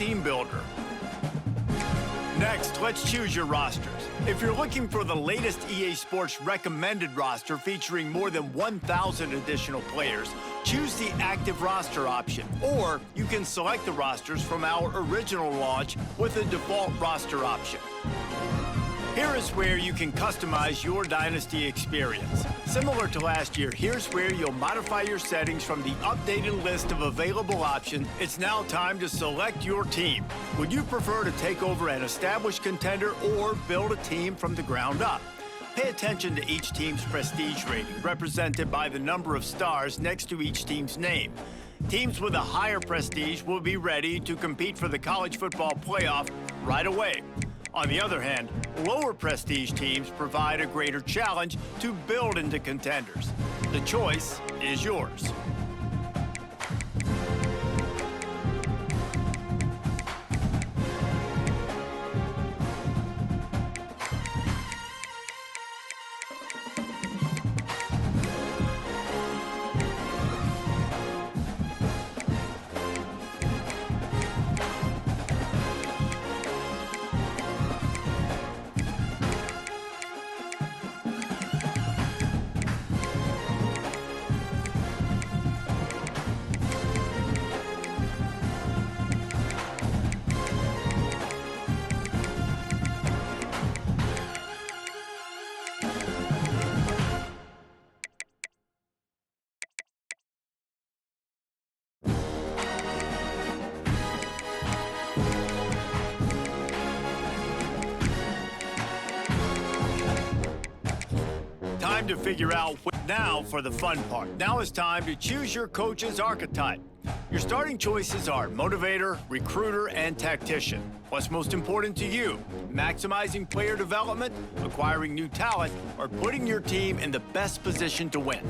team builder. Next, let's choose your rosters. If you're looking for the latest EA Sports recommended roster featuring more than 1,000 additional players, choose the active roster option, or you can select the rosters from our original launch with the default roster option. Here is where you can customize your Dynasty experience. Similar to last year, here's where you'll modify your settings from the updated list of available options. It's now time to select your team. Would you prefer to take over an established contender or build a team from the ground up? Pay attention to each team's prestige rating, represented by the number of stars next to each team's name. Teams with a higher prestige will be ready to compete for the college football playoff right away. On the other hand, lower prestige teams provide a greater challenge to build into contenders. The choice is yours. Time to figure out what now for the fun part. Now it's time to choose your coach's archetype. Your starting choices are motivator, recruiter, and tactician. What's most important to you? Maximizing player development, acquiring new talent, or putting your team in the best position to win?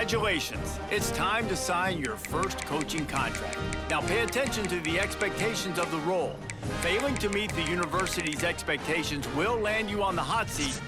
Congratulations, it's time to sign your first coaching contract. Now pay attention to the expectations of the role. Failing to meet the university's expectations will land you on the hot seat.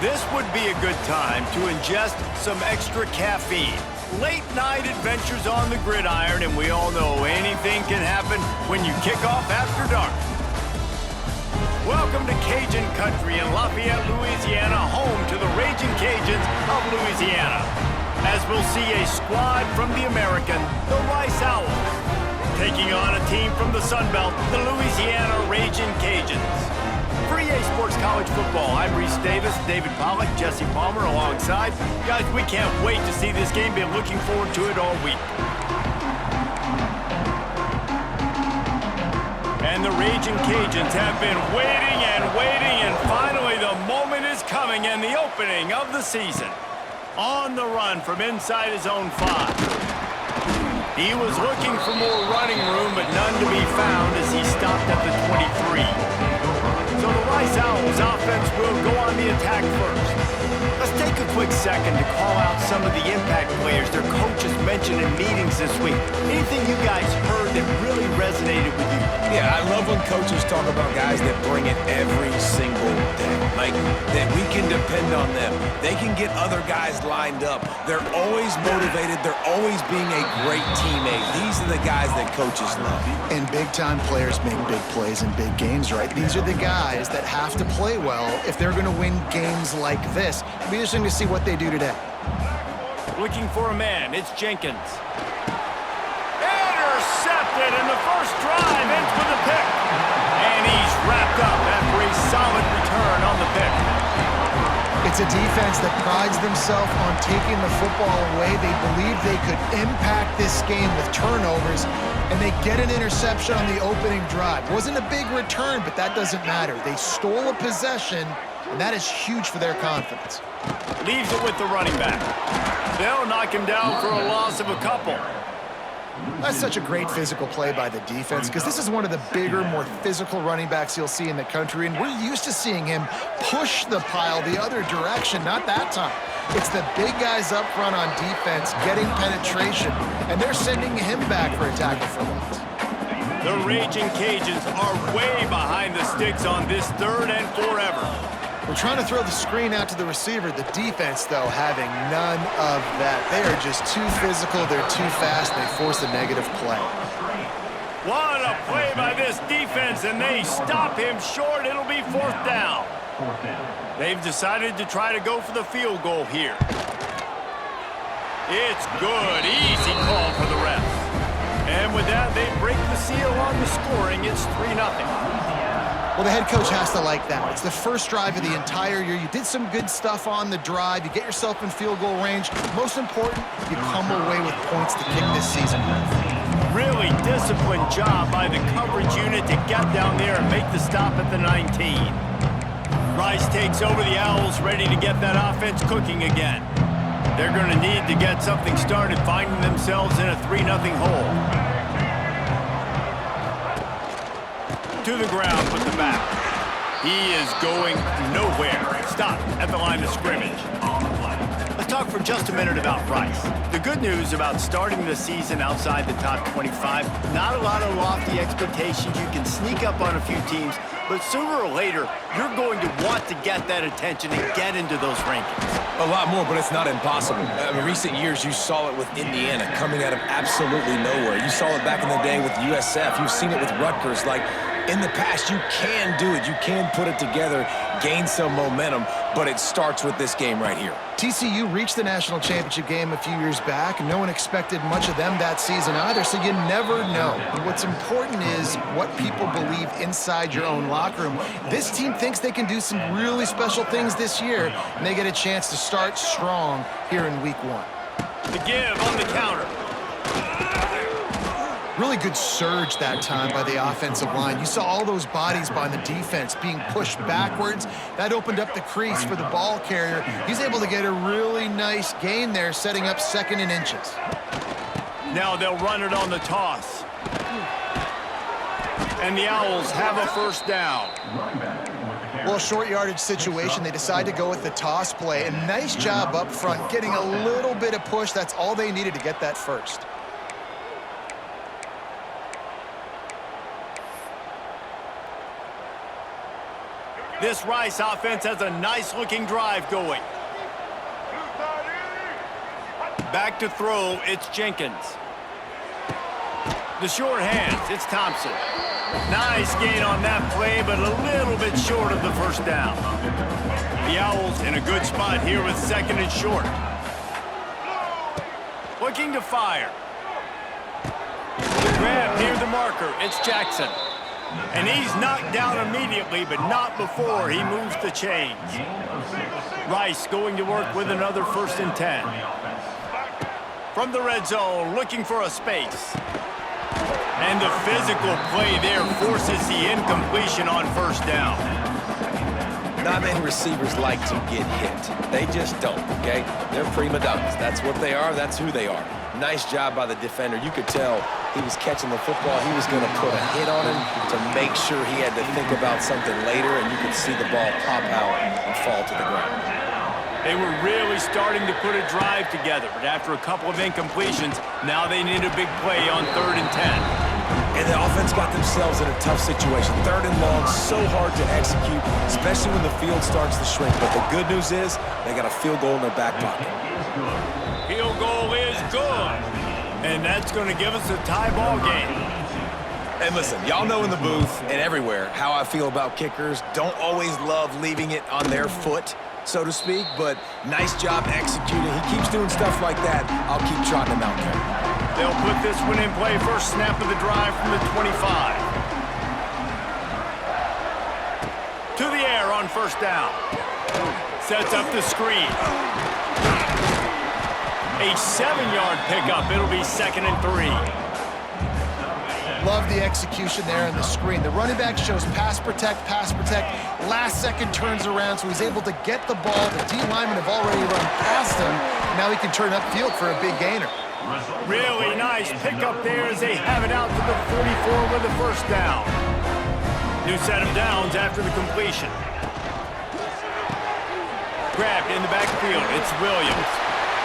This would be a good time to ingest some extra caffeine. Late night adventures on the gridiron, and we all know anything can happen when you kick off after dark. Welcome to Cajun Country in Lafayette, Louisiana, home to the Raging Cajuns of Louisiana. As we'll see a squad from the American, the Rice Owls, taking on a team from the Sun Belt, the Louisiana Raging Cajuns. For EA Sports College Football, I'm Reese Davis, David Pollack, Jesse Palmer alongside. Guys, we can't wait to see this game. Been looking forward to it all week. And the Raging Cajuns have been waiting, and finally the moment is coming and the opening of the season. On the run from inside his own 5. He was looking for more running room, but none to be found as he stopped at the 23. So the Rice Owls offense will go on the attack first. Let's take a quick second to call out some of the impact players their coaches mentioned in meetings this week. Anything you guys heard that really resonated with you? Yeah, I love when coaches talk about guys that bring it every single day. Like, that we can depend on them. They can get other guys lined up. They're always motivated. They're always being a great teammate. These are the guys that coaches love. And big-time players make big plays in big games, right? These are the guys that have to play well if they're going to win games like this. It'll be interesting to see what they do today. Looking for a man, it's Jenkins. Intercepted, and the first drive ends with a pick. And he's wrapped up after a solid return on the pick. It's a defense that prides themselves on taking the football away. They believe they could impact this game with turnovers, and they get an interception on the opening drive. Wasn't a big return, but that doesn't matter. They stole a possession, and that is huge for their confidence. Leaves it with the running back. They'll knock him down for a loss of a couple. That's such a great physical play by the defense because this is one of the bigger, more physical running backs you'll see in the country, and we're used to seeing him push the pile the other direction. Not that time. It's the big guys up front on defense getting penetration, and they're sending him back for a tackle for loss. The Raging Cajuns are way behind the sticks on this 3rd and forever. We're trying to throw the screen out to the receiver. The defense, though, having none of that. They are just too physical. They're too fast. They force a negative play. What a play by this defense, and they stop him short. It'll be 4th down. They've decided to try to go for the field goal here. It's good. Easy call for the refs. And with that, they break the seal on the scoring. It's 3-0. Well, the head coach has to like that. It's the first drive of the entire year. You did some good stuff on the drive. You get yourself in field goal range. Most important, you come away with points to kick this season with. Really disciplined job by the coverage unit to get down there and make the stop at the 19. Rice takes over the Owls, ready to get that offense cooking again. They're going to need to get something started, finding themselves in a 3-0 hole. To the ground with the back. He is going nowhere. Stop at the line of scrimmage. Let's talk for just a minute about Rice. The good news about starting the season outside the top 25, not a lot of lofty expectations. You can sneak up on a few teams, but sooner or later, you're going to want to get that attention and get into those rankings. A lot more, but it's not impossible. In recent years, you saw it with Indiana coming out of absolutely nowhere. You saw it back in the day with USF. You've seen it with Rutgers. Like, in the past, you can do it. You can put it together, gain some momentum, but it starts with this game right here. TCU reached the national championship game a few years back, and no one expected much of them that season either, so you never know. And what's important is what people believe inside your own locker room. This team thinks they can do some really special things this year, and they get a chance to start strong here in week 1. The give on the counter. Really good surge that time by the offensive line. You saw all those bodies by the defense being pushed backwards. That opened up the crease for the ball carrier. He's able to get a really nice gain there, setting up 2nd and inches. Now they'll run it on the toss. And the Owls have a 1st down. Well, short yardage situation, they decide to go with the toss play. A nice job up front, getting a little bit of push. That's all they needed to get that first. This Rice offense has a nice-looking drive going. Back to throw, it's Jenkins. The short hands, it's Thompson. Nice gain on that play, but a little bit short of the first down. The Owls in a good spot here with second and short. Looking to fire. The grab near the marker, it's Jackson. And he's knocked down immediately, but not before he moves the chains. Rice going to work with another 1st and 10. From the red zone, looking for a space. And the physical play there forces the incompletion on 1st down. Not many receivers like to get hit. They just don't, okay? They're prima donnas. That's what they are. That's who they are. Nice job by the defender. You could tell he was catching the football. He was going to put a hit on him to make sure he had to think about something later, and you could see the ball pop out and fall to the ground. They were really starting to put a drive together, but after a couple of incompletions, now they need a big play on 3rd and 10. And the offense got themselves in a tough situation. 3rd and long, so hard to execute, especially when the field starts to shrink. But the good news is they got a field goal in their back pocket. Field goal is good. And that's going to give us a tie ball game. And listen, y'all know in the booth and everywhere how I feel about kickers. Don't always love leaving it on their foot, so to speak, but nice job executing. He keeps doing stuff like that. I'll keep trotting him out there. They'll put this one in play. First snap of the drive from the 25. To the air on 1st down. Sets up the screen. A 7-yard pickup. It'll be 2nd and 3. Love the execution there on the screen. The running back shows pass protect. Last second turns around, so he's able to get the ball. The D linemen have already run past him. Now he can turn upfield for a big gainer. Really nice pickup there as they have it out to the 44 with the 1st down. New set of downs after the completion. Grabbed in the backfield. It's Williams.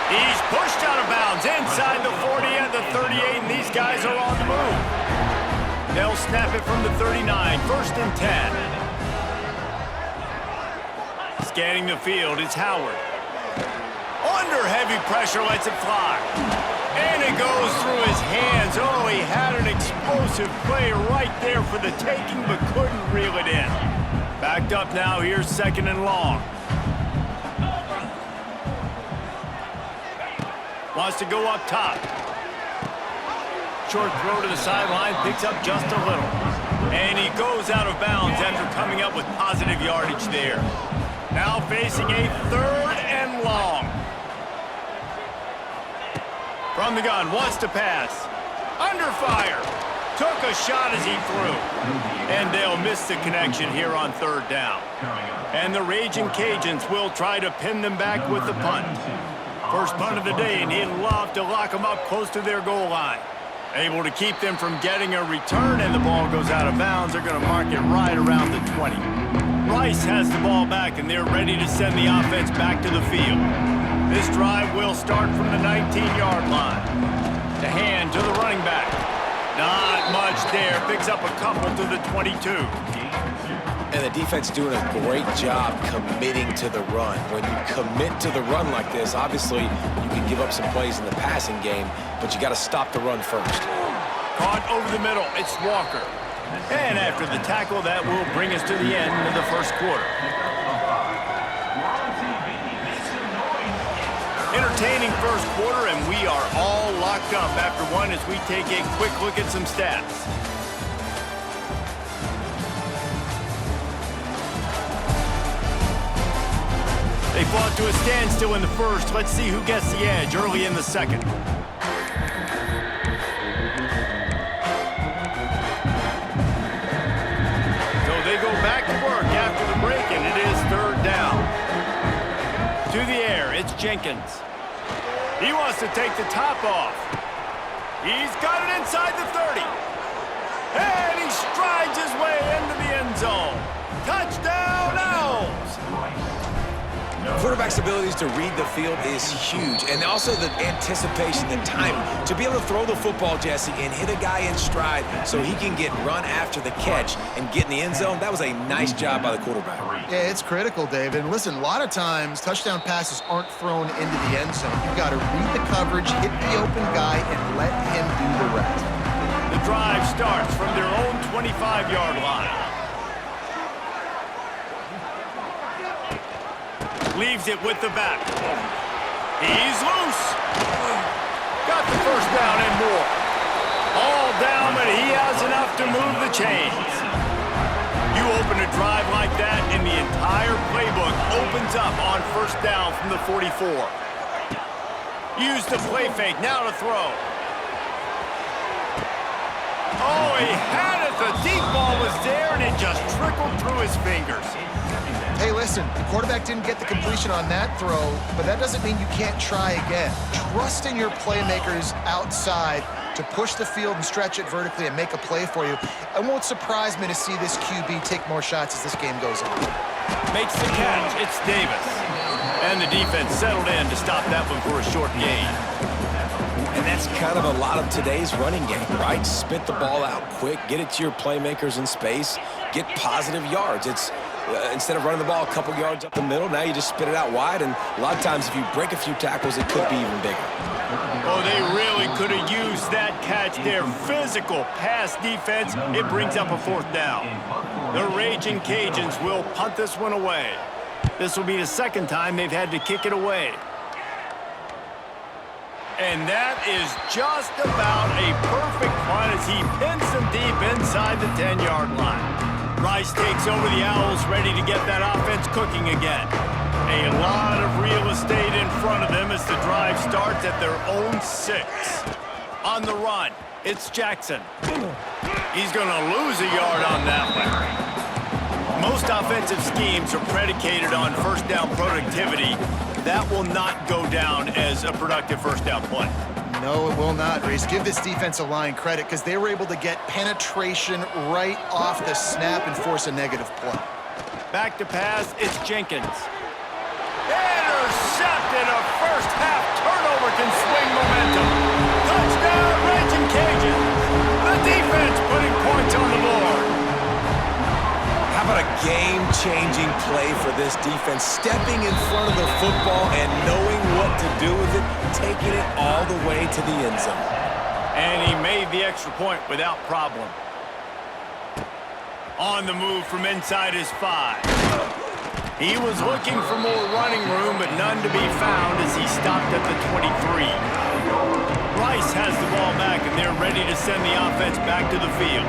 He's pushed out of bounds inside the 40 and the 38, and these guys are on the move. They'll snap it from the 39, 1st and 10. Scanning the field, it's Howard. Under heavy pressure, lets it fly. And it goes through his hands. Oh, he had an explosive play right there for the taking, but couldn't reel it in. Backed up now, here's 2nd and long. Wants to go up top. Short throw to the sideline, picks up just a little. And he goes out of bounds after coming up with positive yardage there. Now facing a 3rd and long. From the gun, wants to pass. Under fire. Took a shot as he threw. And they'll miss the connection here on 3rd down. And the Raging Cajuns will try to pin them back with the punt. First punt of the day, and he'd love to lock them up close to their goal line. Able to keep them from getting a return, and the ball goes out of bounds. They're going to mark it right around the 20. Rice has the ball back, and they're ready to send the offense back to the field. This drive will start from the 19-yard line. To hand to the running back. Not much there. Picks up a couple to the 22. And the defense doing a great job committing to the run. When you commit to the run like this, obviously you can give up some plays in the passing game, but you got to stop the run first. Caught over the middle. It's Walker. And after the tackle, that will bring us to the end of the 1st quarter. Entertaining 1st quarter, and we are all locked up after one as we take a quick look at some stats. They fought to a standstill in the 1st. Let's see who gets the edge early in the 2nd. So they go back to work after the break, and it is 3rd down. To the air, it's Jenkins. He wants to take the top off. He's got it inside the 30. And he strides his way into the end zone. Touchdown, Owls! quarterback's abilities to read the field is huge, and also the anticipation, the timing. To be able to throw the football, Jesse, and hit a guy in stride so he can get run after the catch and get in the end zone, that was a nice job by the quarterback. Yeah, it's critical, David. And listen, a lot of times, touchdown passes aren't thrown into the end zone. You've got to read the coverage, hit the open guy, and let him do the rest. The drive starts from their own 25-yard line. Leaves it with the back. He's loose. Got the first down and more. All down, but he has enough to move the chains. You open a drive like that, and the entire playbook opens up on first down from the 44. Use the play fake, now to throw. Oh, he had it. The deep ball was there, and it just trickled through his fingers. Hey, listen, the quarterback didn't get the completion on that throw, but that doesn't mean you can't try again. Trust in your playmakers outside to push the field and stretch it vertically and make a play for you. It won't surprise me to see this QB take more shots as this game goes on. Makes the catch. It's Davis. And the defense settled in to stop that one for a short gain. And that's kind of a lot of today's running game, right? Spit the ball out quick, get it to your playmakers in space, get positive yards. It's instead of running the ball a couple yards up the middle, now you just spit it out wide, and a lot of times if you break a few tackles, it could be even bigger. Oh, they really could have used that catch there. Physical pass defense, it brings up a fourth down. The Raging Cajuns will punt this one away. This will be the second time they've had to kick it away. And that is just about a perfect punt as he pins them deep inside the 10-yard line. Rice takes over the Owls, ready to get that offense cooking again. A lot of real estate in front of them as the drive starts at their own 6. On the run, it's Jackson. He's going to lose a yard on that one. Most offensive schemes are predicated on first down productivity. That will not go down as a productive first down play. No, it will not, Reese. Give this defensive line credit because they were able to get penetration right off the snap and force a negative play. Back to pass, it's Jenkins. Intercepted. A first half turnover can swing momentum. Touchdown, Raging Cajuns. The defense putting points on the board. How about a game-changing play for this defense? Stepping in front of the football and knowing what to do with it, taking it all the way to the end zone. And he made the extra point without problem. On the move from inside his 5. He was looking for more running room, but none to be found as he stopped at the 23. Rice has the ball back, and they're ready to send the offense back to the field.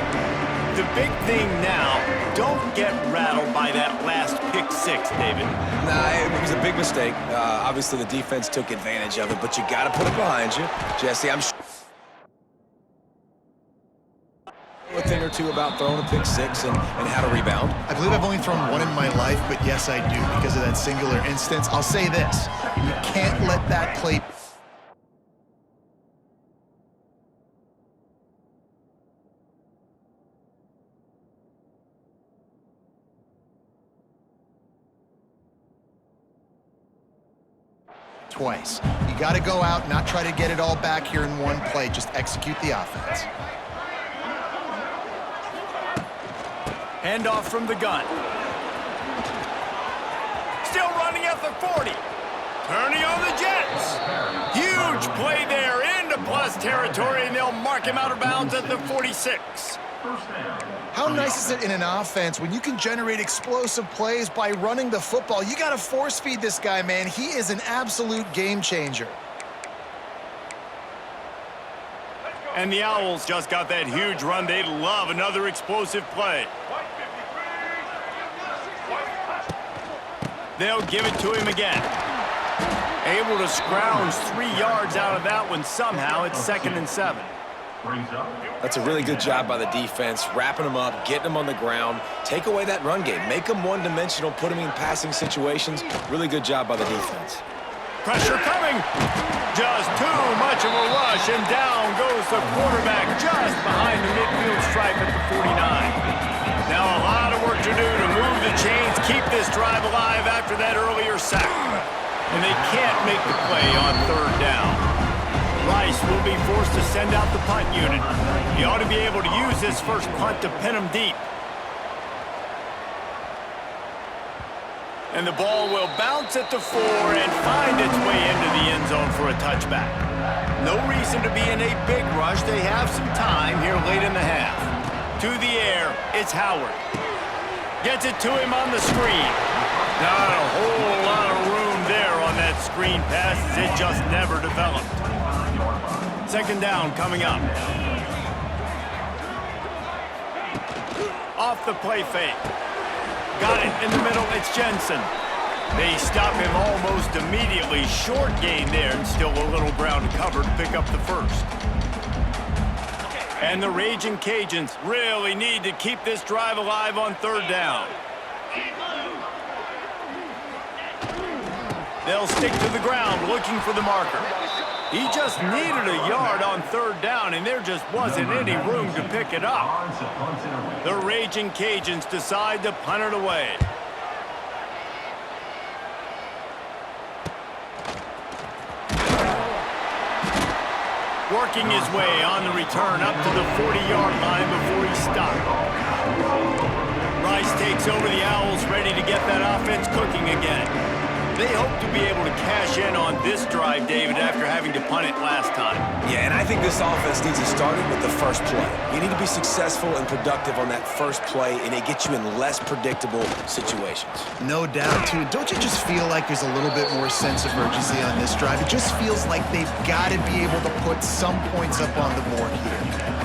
The big thing now, don't get rattled by that last pick-6, David. Nah, it was a big mistake. Obviously, the defense took advantage of it, but you got to put it behind you. Jesse, I'm sure a thing or two about throwing a pick-6 and how to rebound. I believe I've only thrown one in my life, but yes, I do because of that singular instance. I'll say this. You can't let that play twice. You got to go out, not try to get it all back here in one play. Just execute the offense. Handoff from the gun. Still running at the 40. Turning on the Jets. Huge play there into plus territory, and they'll mark him out of bounds at the 46. How nice is it in an offense when you can generate explosive plays by running the football? You got to force feed this guy, man. He is an absolute game changer. And the Owls just got that huge run. They'd love another explosive play. They'll give it to him again. Able to scrounge 3 yards out of that one somehow. It's 2nd and 7. That's a really good job by the defense, wrapping them up, getting them on the ground, take away that run game, make them one-dimensional, put them in passing situations. Really good job by the defense. Pressure coming. Just too much of a rush, and down goes the quarterback just behind the midfield stripe at the 49. Now a lot of work to do to move the chains, keep this drive alive after that earlier sack. And they can't make the play on third down. Rice will be forced to send out the punt unit. He ought to be able to use this first punt to pin him deep. And the ball will bounce at the 4 and find its way into the end zone for a touchback. No reason to be in a big rush. They have some time here late in the half. To the air, it's Howard. Gets it to him on the screen. Not a whole lot of room there on that screen pass as it just never developed. Second down coming up. Off the play fake. Got it in the middle, it's Jensen. They stop him almost immediately. Short gain there and still a little ground to cover to pick up the first. And the Raging Cajuns really need to keep this drive alive on third down. They'll stick to the ground looking for the marker. He just needed a yard on third down, and there just wasn't any room to pick it up. The Raging Cajuns decide to punt it away. Working his way on the return up to the 40-yard line before he stopped. Rice takes over the Owls, ready to get that offense cooking again. They hope to be able to cash in on this drive, David, after having to punt it last time. Yeah, and I think this offense needs to start it with the first play. You need to be successful and productive on that first play, and it gets you in less predictable situations. No doubt, too. Don't you just feel like there's a little bit more sense of urgency on this drive? It just feels like they've got to be able to put some points up on the board here.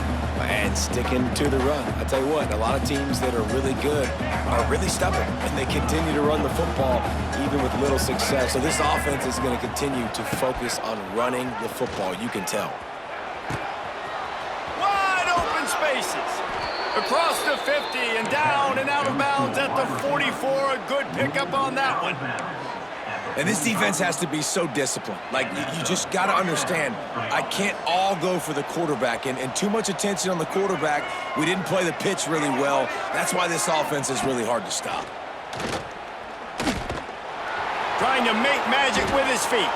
And sticking to the run. I tell you what, a lot of teams that are really good are really stubborn, and they continue to run the football even with little success. So this offense is going to continue to focus on running the football. You can tell. Wide open spaces. Across the 50 and down and out of bounds at the 44. A good pickup on that one. And this defense has to be so disciplined. Like, you just got to understand, I can't all go for the quarterback. And too much attention on the quarterback. We didn't play the pitch really well. That's why this offense is really hard to stop. Trying to make magic with his feet.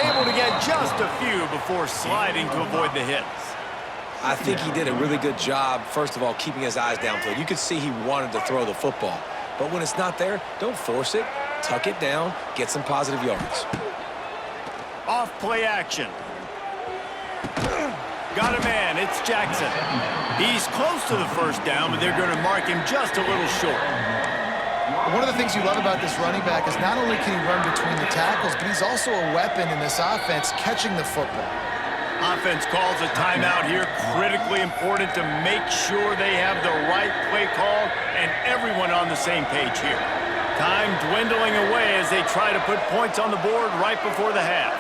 Able to get just a few before sliding to avoid the hits. I think he did a really good job, first of all, keeping his eyes downfield. You could see he wanted to throw the football. But when it's not there, don't force it. Tuck it down, get some positive yards. Off play action. Got a man, it's Jackson. He's close to the first down, but they're going to mark him just a little short. One of the things you love about this running back is not only can he run between the tackles, but he's also a weapon in this offense catching the football. Offense calls a timeout here. Critically important to make sure they have the right play call and everyone on the same page here. Time dwindling away as they try to put points on the board right before the half.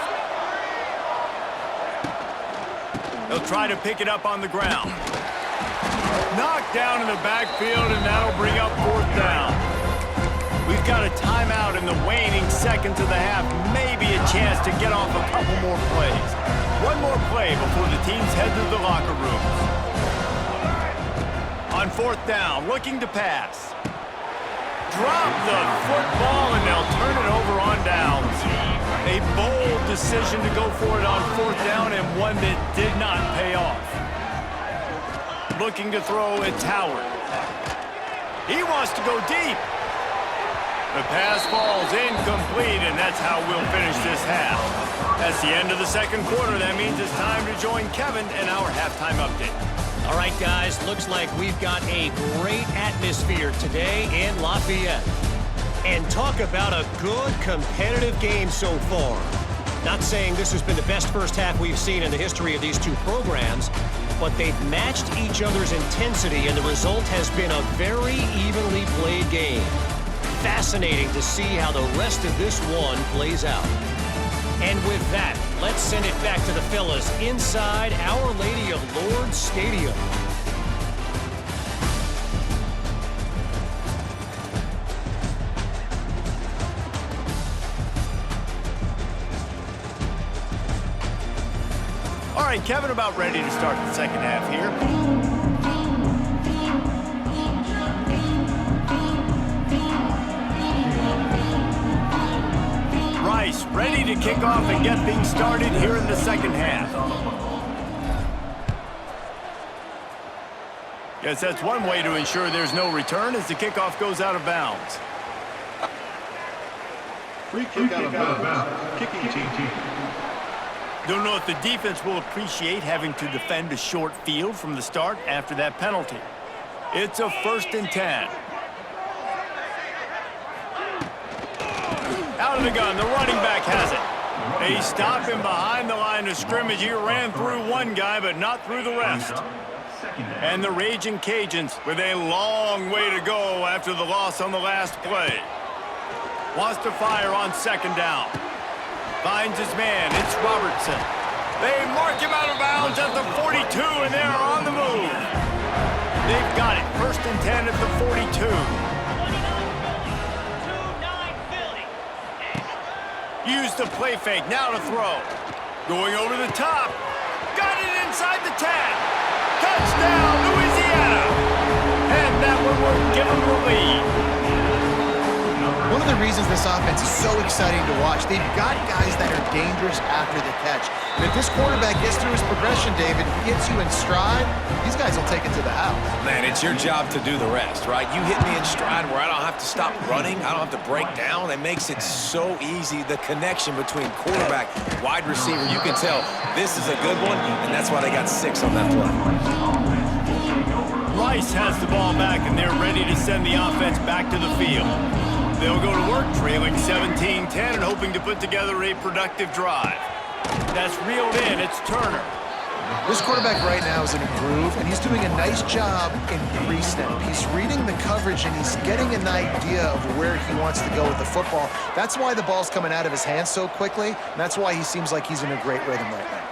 They'll try to pick it up on the ground. Knocked down in the backfield, and that'll bring up fourth down. We've got a timeout in the waning seconds of the half. Maybe a chance to get off a couple more plays. One more play before the teams head to the locker rooms. On fourth down, looking to pass. Drop the football, and they'll turn it over on downs. A bold decision to go for it on fourth down, and one that did not pay off. Looking to throw, it's Howard. He wants to go deep. The pass falls incomplete, and that's how we'll finish this half. That's the end of the second quarter. That means it's time to join Kevin in our halftime update. All right, guys, looks like we've got a great atmosphere today in Lafayette. And talk about a good competitive game so far. Not saying this has been the best first half we've seen in the history of these two programs, but they've matched each other's intensity, and the result has been a very evenly played game. Fascinating to see how the rest of this one plays out. And with that, let's send it back to the fellas inside Our Lady of Lourdes Stadium. All right, Kevin, about ready to start the second half here. Rice ready to kick off and get things started here in the second half. Guess that's one way to ensure there's no return as the kickoff goes out of bounds. Free kick out of bounds. Kicking team. Don't know if the defense will appreciate having to defend a short field from the start after that penalty. It's a 1st and 10. Out of the gun, the running back has it. They stop him behind the line of scrimmage. He ran through one guy, but not through the rest. And the Raging Cajuns with a long way to go after the loss on the last play. Wants to fire on 2nd down. Finds his man. It's Robertson. They mark him out of bounds at the 42, and they're on the move. They've got it. 1st and 10 at the 42. Use the play fake. Now to throw. Going over the top. Got it inside the 10. Touchdown, Louisiana. And that one will give them the lead. One of the reasons this offense is so exciting to watch, they've got guys that are dangerous after the catch. And if this quarterback gets through his progression, David, gets you in stride, these guys will take it to the house. Man, it's your job to do the rest, right? You hit me in stride where I don't have to stop running. I don't have to break down. It makes it so easy. The connection between quarterback, wide receiver, you can tell this is a good one, and that's why they got 6 on that play. Rice has the ball back, and they're ready to send the offense back to the field. They'll go to work trailing 17-10 and hoping to put together a productive drive. That's reeled in. It's Turner. This quarterback right now is in a groove, and he's doing a nice job in pre-snap. He's reading the coverage, and he's getting an idea of where he wants to go with the football. That's why the ball's coming out of his hands so quickly, and that's why he seems like he's in a great rhythm right now.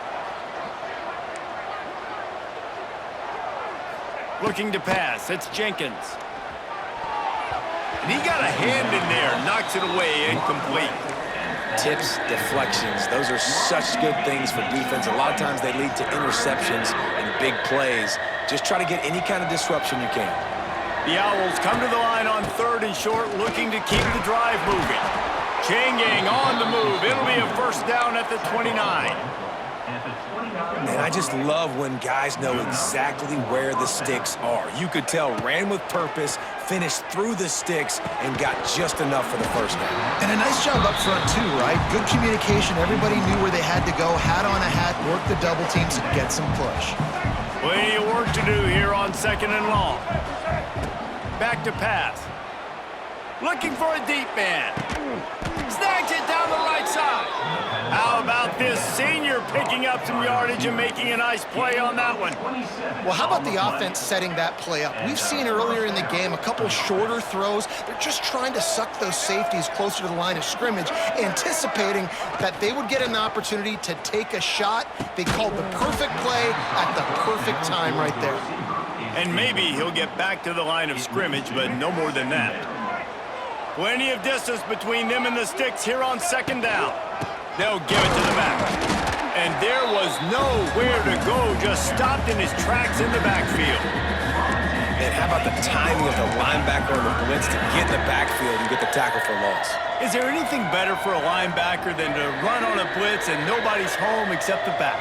Looking to pass. It's Jenkins. And he got a hand in there. Knocks it away. Incomplete. Tips, deflections, those are such good things for defense. A lot of times they lead to interceptions and big plays. Just try to get any kind of disruption you can. The Owls come to the line on 3rd and short, looking to keep the drive moving. Changing on the move. It'll be a 1st down at the 29. And I just love when guys know exactly where the sticks are. You could tell ran with purpose, finished through the sticks, and got just enough for the 1st down. And a nice job up front, too, right? Good communication. Everybody knew where they had to go. Hat on a hat, work the double teams, and get some push. Plenty of work to do here on 2nd and long. Back to pass. Looking for a deep man. Snags it down the right side. How about this senior picking up some yardage and making a nice play on that one? Well, how about the offense setting that play up? We've seen earlier in the game a couple shorter throws. They're just trying to suck those safeties closer to the line of scrimmage, anticipating that they would get an opportunity to take a shot. They called the perfect play at the perfect time right there. And maybe he'll get back to the line of scrimmage, but no more than that. Plenty of distance between them and the sticks here on 2nd down. They'll give it to the back. And there was nowhere to go, just stopped in his tracks in the backfield. And how about the timing of the linebacker on the blitz to get in the backfield and get the tackle for loss? Is there anything better for a linebacker than to run on a blitz and nobody's home except the back?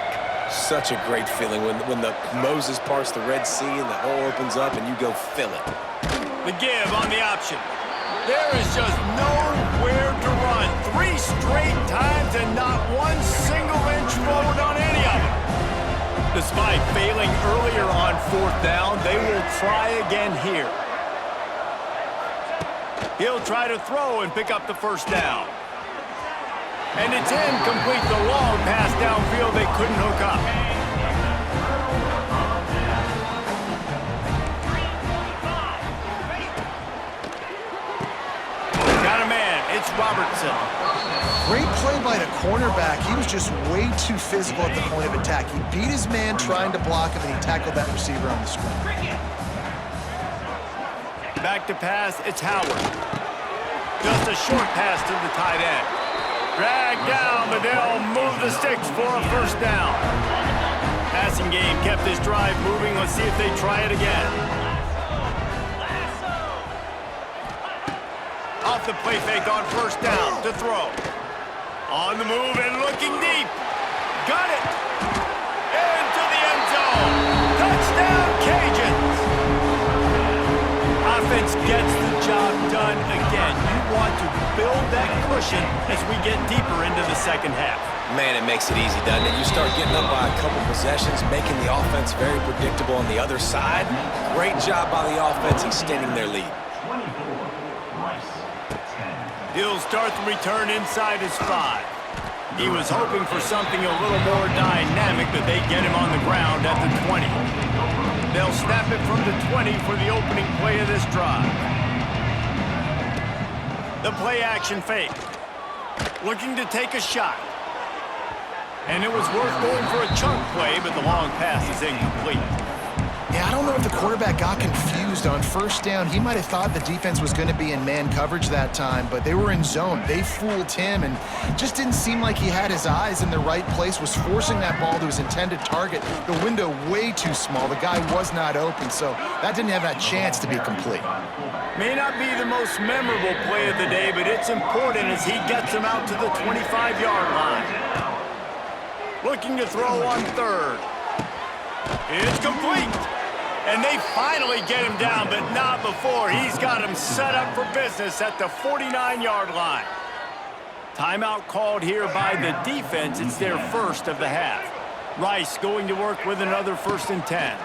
Such a great feeling when the Moses parts the Red Sea and the hole opens up and you go fill it. The give on the option. There is just nowhere to run. 3 straight times and not one single inch forward on any of them. Despite failing earlier on 4th down, they will try again here. He'll try to throw and pick up the 1st down. And it's incomplete. The long pass downfield they couldn't hook up. Got a man. It's Robertson. Great play by the cornerback. He was just way too physical at the point of attack. He beat his man trying to block him, and he tackled that receiver on the screen. Back to pass. It's Howard. Just a short pass to the tight end. Dragged down, but they'll move the sticks for a 1st down. Passing game kept this drive moving. Let's see if they try it again. Off the play fake on 1st down to throw. On the move and looking deep. Got it. Into the end zone. Touchdown, Cajuns. Offense gets the job done again. You want to build that cushion as we get deeper into the second half. Man, it makes it easy, doesn't it? You start getting up by a couple possessions, making the offense very predictable on the other side. Great job by the offense extending their lead. He'll start the return inside his 5. He was hoping for something a little more dynamic, but they get him on the ground at the 20. They'll snap it from the 20 for the opening play of this drive. The play-action fake. Looking to take a shot. And it was worth going for a chunk play, but the long pass is incomplete. Yeah, I don't know if the quarterback got confused on first down. He might have thought the defense was going to be in man coverage that time, but they were in zone. They fooled him and just didn't seem like he had his eyes in the right place, was forcing that ball to his intended target. The window way too small. The guy was not open, so that didn't have that chance to be complete. May not be the most memorable play of the day, but it's important as he gets him out to the 25-yard line. Looking to throw on third. It's complete. And they finally get him down, but not before. He's got him set up for business at the 49-yard line. Timeout called here by the defense. It's their first of the half. Rice going to work with another 1st and 10.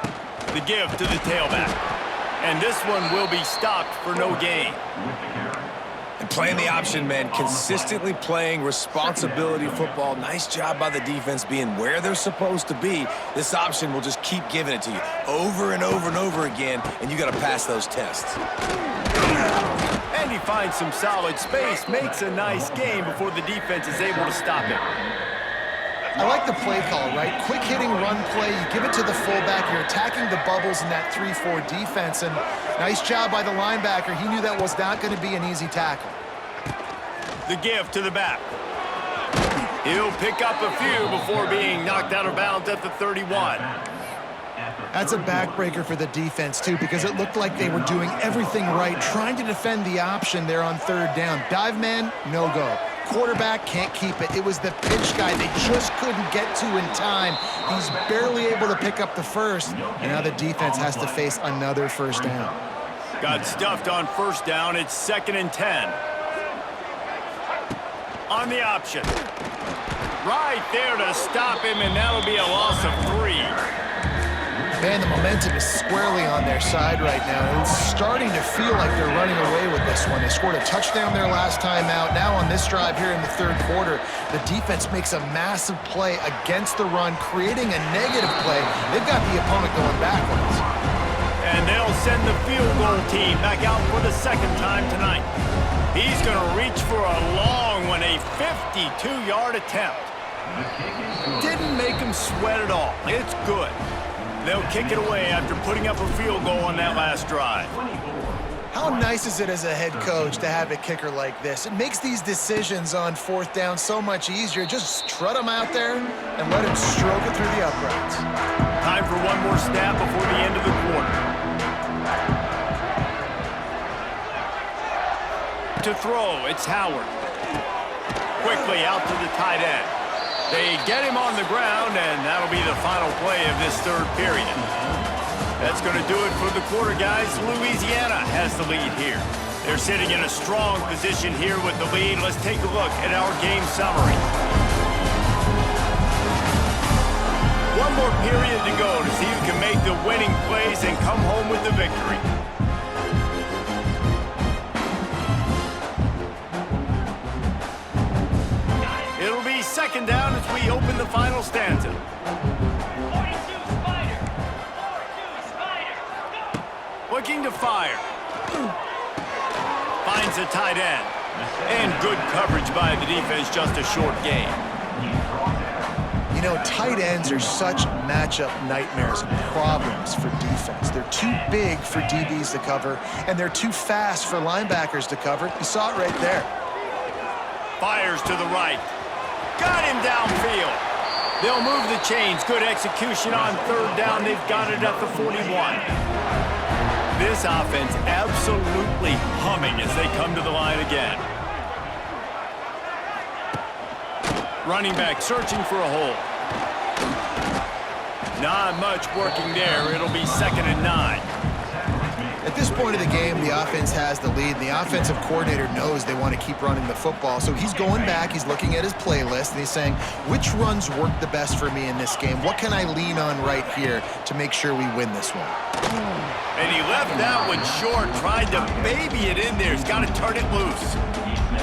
The give to the tailback. And this one will be stopped for no gain. And playing the option, man, consistently playing responsibility football. Nice job by the defense being where they're supposed to be. This option will just keep giving it to you over and over and over again, and you got to pass those tests. And he finds some solid space, makes a nice gain before the defense is able to stop him. I like the play call, right? Quick hitting run play, you give it to the fullback, you're attacking the bubbles in that 3-4 defense, and nice job by the linebacker. He knew that was not going to be an easy tackle. The give to the back. He'll pick up a few before being knocked out of bounds at the 31. That's a backbreaker for the defense, too, because it looked like they were doing everything right, trying to defend the option there on third down. Dive man, no go. Quarterback can't keep it. It was the pitch guy they just couldn't get to in time. He's barely able to pick up the first, and now the defense has to face another first down. Got stuffed on first down. It's 2nd and 10. On the option. Right there to stop him, and that'll be a loss of 3. Man, the momentum is squarely on their side right now. It's starting to feel like they're running away with this one. They scored a touchdown their last time out. Now on this drive here in the third quarter, the defense makes a massive play against the run, creating a negative play. They've got the opponent going backwards. And they'll send the field goal team back out for the 2nd time tonight. He's going to reach for a long one, a 52-yard attempt. Didn't make him sweat at all. It's good. They'll kick it away after putting up a field goal on that last drive. How nice is it as a head coach to have a kicker like this? It makes these decisions on 4th down so much easier. Just strut him out there and let him stroke it through the uprights. Time for one more snap before the end of the quarter. To throw, it's Howard. Quickly out to the tight end. They get him on the ground, and that'll be the final play of this third period. That's going to do it for the quarter, guys. Louisiana has the lead here. They're sitting in a strong position here with the lead. Let's take a look at our game summary. One more period to go to see who can make the winning plays and come home with the victory. It'll be 2nd down as we open the final stanza. 42 Spider. 42 Spider. Go. Looking to fire. Finds the tight end. And good coverage by the defense, just a short gain. You know, tight ends are such matchup nightmares and problems for defense. They're too big for DBs to cover, and they're too fast for linebackers to cover. You saw it right there. Fires to the right. Got him downfield. They'll move the chains. Good execution on third down. They've got it at the 41. This offense absolutely humming as they come to the line again. Running back searching for a hole. Not much working there. It'll be 2nd and 9. At this point of the game, the offense has the lead. The offensive coordinator knows they want to keep running the football. So he's going back, he's looking at his playlist, and he's saying, which runs work the best for me in this game? What can I lean on right here to make sure we win this one? And he left that one short, tried to baby it in there. He's got to turn it loose.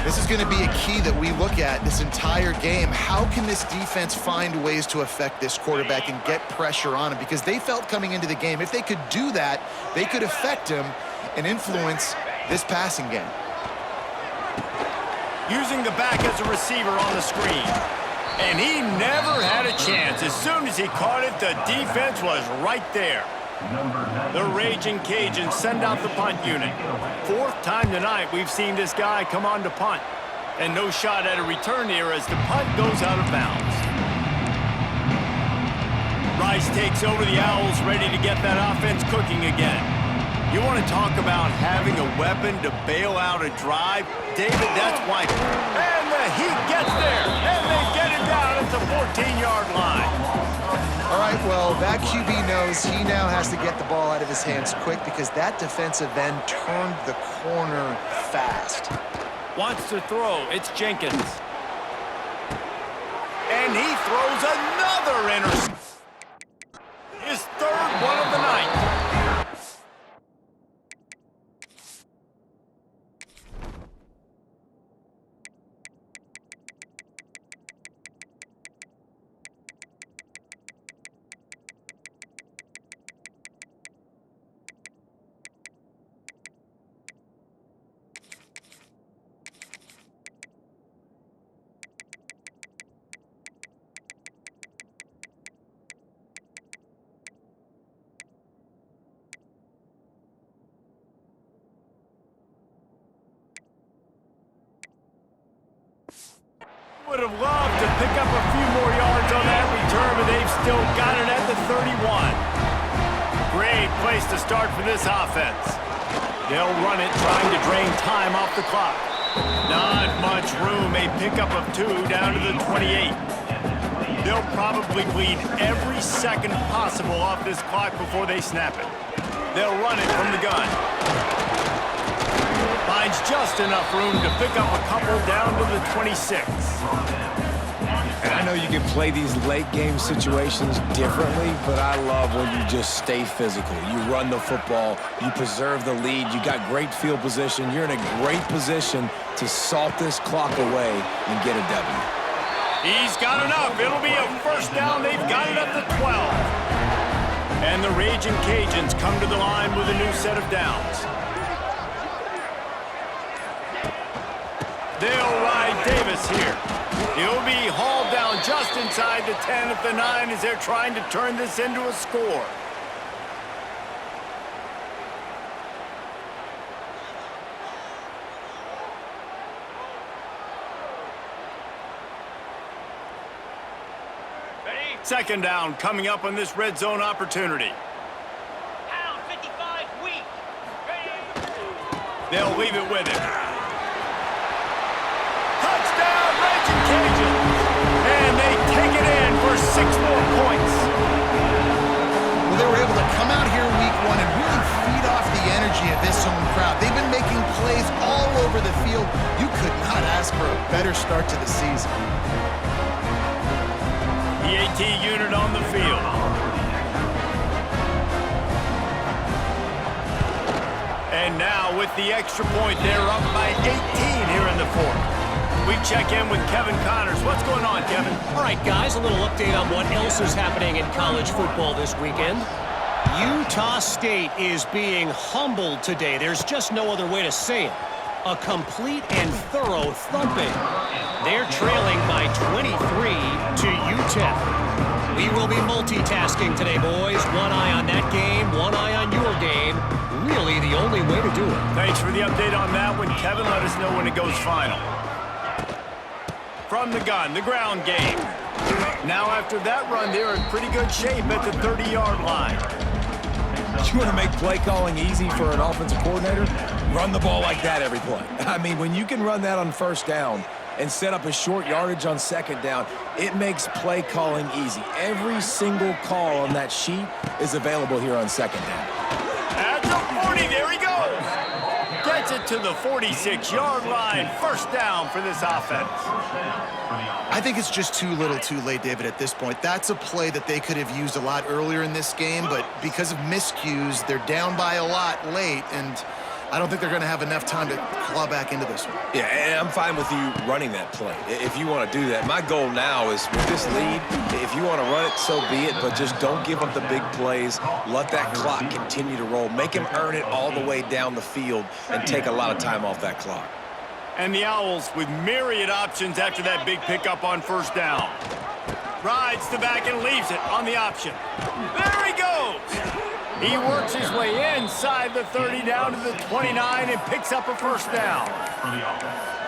This is going to be a key that we look at this entire game. How can this defense find ways to affect this quarterback and get pressure on him? Because they felt coming into the game, if they could do that, they could affect him and influence this passing game. Using the back as a receiver on the screen. And he never had a chance. As soon as he caught it, the defense was right there. The Raging Cajuns send out the punt unit. 4th time tonight we've seen this guy come on to punt. And no shot at a return here as the punt goes out of bounds. Rice takes over the Owls, ready to get that offense cooking again. You want to talk about having a weapon to bail out a drive? David, that's why. And the Heat gets there. And they get it down at the 14-yard line. All right, well, that QB knows he now has to get the ball out of his hands quick because that defensive end turned the corner fast. Wants to throw. It's Jenkins. And he throws another interception. His 3rd one of the night. Would have loved to pick up a few more yards on that return, but they've still got it at the 31. Great place to start for this offense. They'll run it, trying to drain time off the clock. Not much room, a pickup of 2 down to the 28. They'll probably bleed every second possible off this clock before they snap it. They'll run it from the gun. Finds just enough room to pick up a couple down to the 26. And I know you can play these late game situations differently, but I love when you just stay physical. You run the football, you preserve the lead, you got great field position, you're in a great position to salt this clock away and get a W. He's got enough. It'll be a 1st down. They've got it at the 12. And the Raging Cajuns come to the line with a new set of downs. They'll ride Davis here. He'll be hauled down just inside the 10 at the 9 as they're trying to turn this into a score. Ready? 2nd down coming up on this red zone opportunity. Pound 55 weak. Ready? They'll leave it with him. Touchdown, Raging Cajuns! And they take it in for 6 more points. Well, they were able to come out here week 1 and really feed off the energy of this home crowd. They've been making plays all over the field. You could not ask for a better start to the season. The AT unit on the field. And now with the extra point, they're up by 18 here in the 4th. We check in with Kevin Connors. What's going on, Kevin? All right, guys, a little update on what else is happening in college football this weekend. Utah State is being humbled today. There's just no other way to say it. A complete and thorough thumping. They're trailing by 23 to UTEP. We will be multitasking today, boys. One eye on that game, one eye on your game. Really the only way to do it. Thanks for the update on that one, Kevin. Let us know when it goes final. From the gun, the ground game. Now after that run, they're in pretty good shape at the 30-yard line. You want to make play calling easy for an offensive coordinator? Run the ball like that every play. I mean, when you can run that on 1st down, and set up a short yardage on second down, it makes play calling easy. Every single call on that sheet is available here on second down. At the 40, there he goes. Gets it to the 46-yard line. First down for this offense. I think it's just too little too late, David, at this point. That's a play that they could have used a lot earlier in this game, but because of miscues, they're down by a lot late, and I don't think they're going to have enough time to claw back into this one. Yeah, and I'm fine with you running that play if you want to do that. My goal now is with this lead, if you want to run it, so be it, but just don't give up the big plays. Let that clock continue to roll. Make him earn it all the way down the field and take a lot of time off that clock. And the Owls with myriad options after that big pickup on first down. Rides the back and leaves it on the option. There he goes! He works his way inside the 30 down to the 29 and picks up a first down.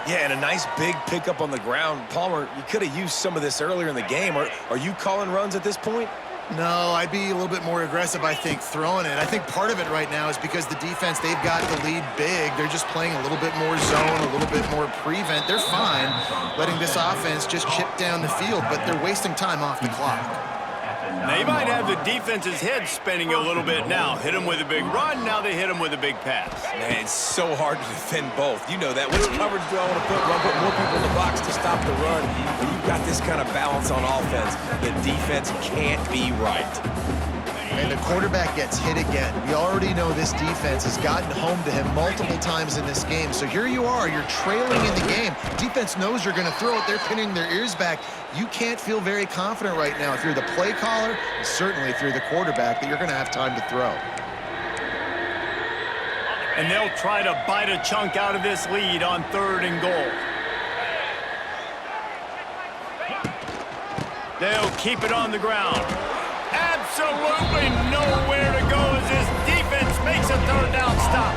Yeah, and a nice big pickup on the ground. Palmer, you could have used some of this earlier in the game. Are you calling runs at this point? No, I'd be a little bit more aggressive, I think, throwing it. I think part of it right now is because the defense, they've got the lead big. They're just playing a little bit more zone, a little bit more prevent. They're fine letting this offense just chip down the field, but they're wasting time off the clock. They might have the defense's head spinning a little bit now. Hit him with a big run, now they hit him with a big pass. Man, it's so hard to defend both. You know that. Which coverage do I want to put? Do I put more people in the box to stop the run? When you've got this kind of balance on offense, the defense can't be right. And the quarterback gets hit again. We already know this defense has gotten home to him multiple times in this game. So here you are, you're trailing in the game. Defense knows you're going to throw it. They're pinning their ears back. You can't feel very confident right now if you're the play caller, and certainly if you're the quarterback, that you're going to have time to throw. And they'll try to bite a chunk out of this lead on 3rd and goal. They'll keep it on the ground. Absolutely nowhere to go as this defense makes a 3rd down stop.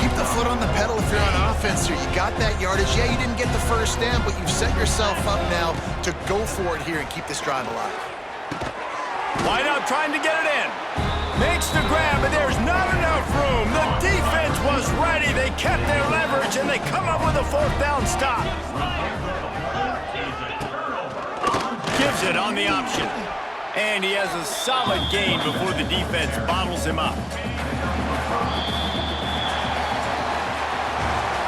Keep the foot on the pedal if you're on offense here. You got that yardage. Yeah, you didn't get the first down, but you've set yourself up now to go for it here and keep this drive alive. Wide out trying to get it in. Makes the grab, but there's not enough room. The defense was ready. They kept their leverage, and they come up with a 4th down stop. Gives it on the option. And he has a solid gain before the defense bottles him up.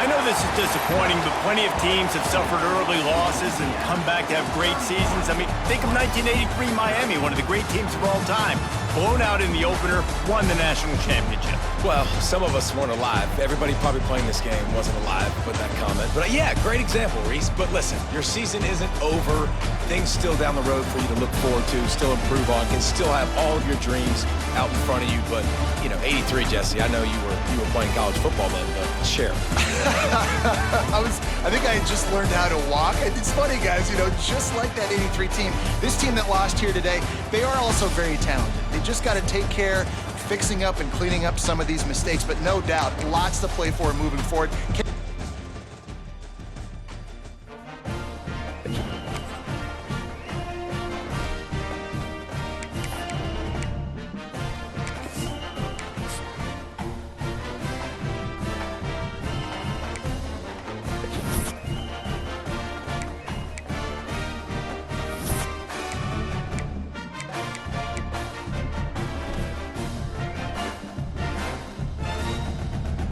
I know this is disappointing, but plenty of teams have suffered early losses and come back to have great seasons. I mean, think of 1983 Miami, one of the great teams of all time. Blown out in the opener, won the national championship. Well, some of us weren't alive. Everybody probably playing this game wasn't alive with that comment. But yeah, great example, Reese. But listen, your season isn't over. Things still down the road for you to look forward to, still improve on, can still have all of your dreams out in front of you. But, you know, 83, Jesse, I know you were playing college football then, but share. I think I just learned how to walk. It's funny, guys, you know, just like that 83 team, this team that lost here today, they are also very talented. They just got to take care, fixing up and cleaning up some of these mistakes, but no doubt, lots to play for moving forward.